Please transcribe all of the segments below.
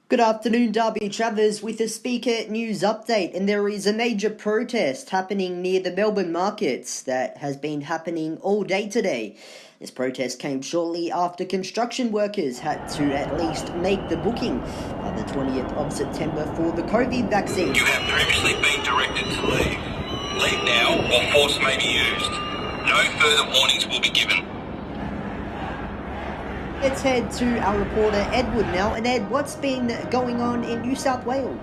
Good afternoon, Darby Travers with a Speaker News update. And there is a major protest happening near the Melbourne markets that has been happening all day today. This protest came shortly after construction workers had to at least make the booking by the 20th of September for the COVID vaccine. You have previously been directed to leave. Leave now or force may be used. No further warnings will be given. Let's head to our reporter Edward now. And Ed, what's been going on in New South Wales?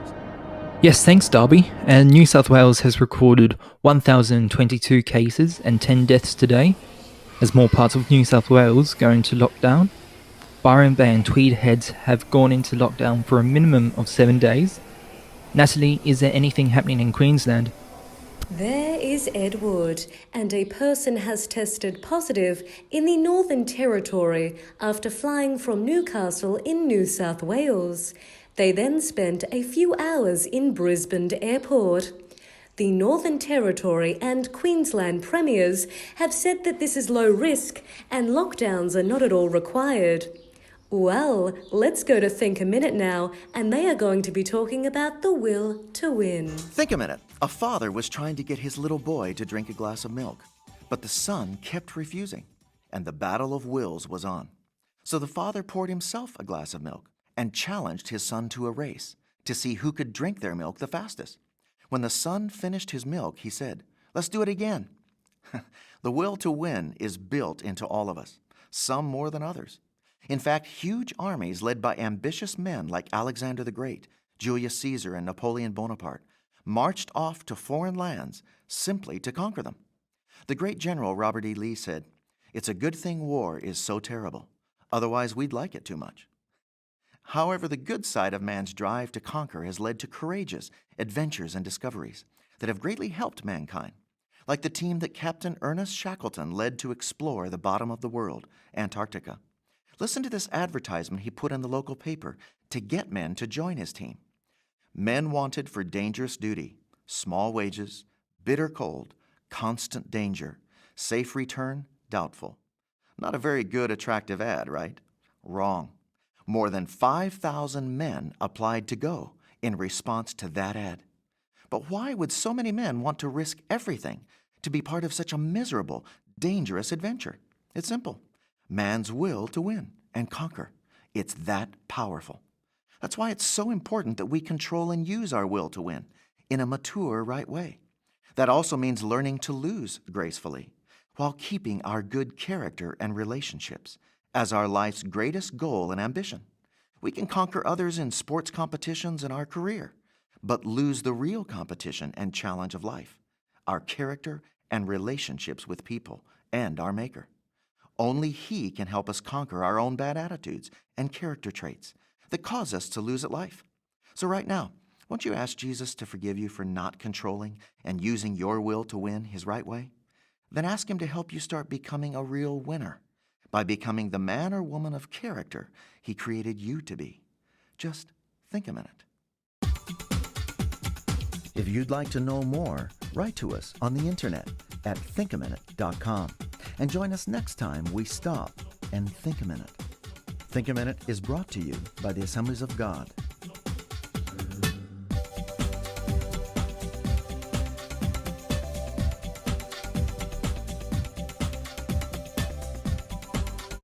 Yes, thanks Darby. And New South Wales has recorded 1,022 cases and 10 deaths today, as more parts of New South Wales go into lockdown. Byron Bay and Tweed Heads have gone into lockdown for a minimum of 7 days. Natalie, is there anything happening in Queensland? There is Edward, and a person has tested positive in the Northern Territory after flying from Newcastle in New South Wales. They then spent a few hours in Brisbane Airport. The Northern Territory and Queensland premiers have said that this is low risk and lockdowns are not at all required. Well, let's go to Think a Minute now, and they are going to be talking about the will to win. Think a minute. A father was trying to get his little boy to drink a glass of milk, but the son kept refusing, and the battle of wills was on. So the father poured himself a glass of milk and challenged his son to a race to see who could drink their milk the fastest. When the son finished his milk, he said, "Let's do it again." The will to win is built into all of us, some more than others. In fact, huge armies led by ambitious men like Alexander the Great, Julius Caesar, and Napoleon Bonaparte marched off to foreign lands simply to conquer them. The great general Robert E. Lee said, "It's a good thing war is so terrible. Otherwise, we'd like it too much." However, the good side of man's drive to conquer has led to courageous adventures and discoveries that have greatly helped mankind, like the team that Captain Ernest Shackleton led to explore the bottom of the world, Antarctica. Listen to this advertisement he put in the local paper to get men to join his team. Men wanted for dangerous duty, small wages, bitter cold, constant danger, safe return, doubtful. Not a very good, attractive ad, right? Wrong. More than 5,000 men applied to go in response to that ad. But why would so many men want to risk everything to be part of such a miserable, dangerous adventure? It's simple. Man's will to win and conquer. It's that powerful. That's why it's so important that we control and use our will to win in a mature, right way. That also means learning to lose gracefully while keeping our good character and relationships as our life's greatest goal and ambition. We can conquer others in sports competitions and our career, but lose the real competition and challenge of life, our character and relationships with people and our Maker. Only He can help us conquer our own bad attitudes and character traits that cause us to lose at life. So right now, won't you ask Jesus to forgive you for not controlling and using your will to win His right way? Then ask Him to help you start becoming a real winner by becoming the man or woman of character He created you to be. Just think a minute. If you'd like to know more, write to us on the internet at thinkaminute.com. And join us next time we stop and think a minute. Think a Minute is brought to you by the Assemblies of God.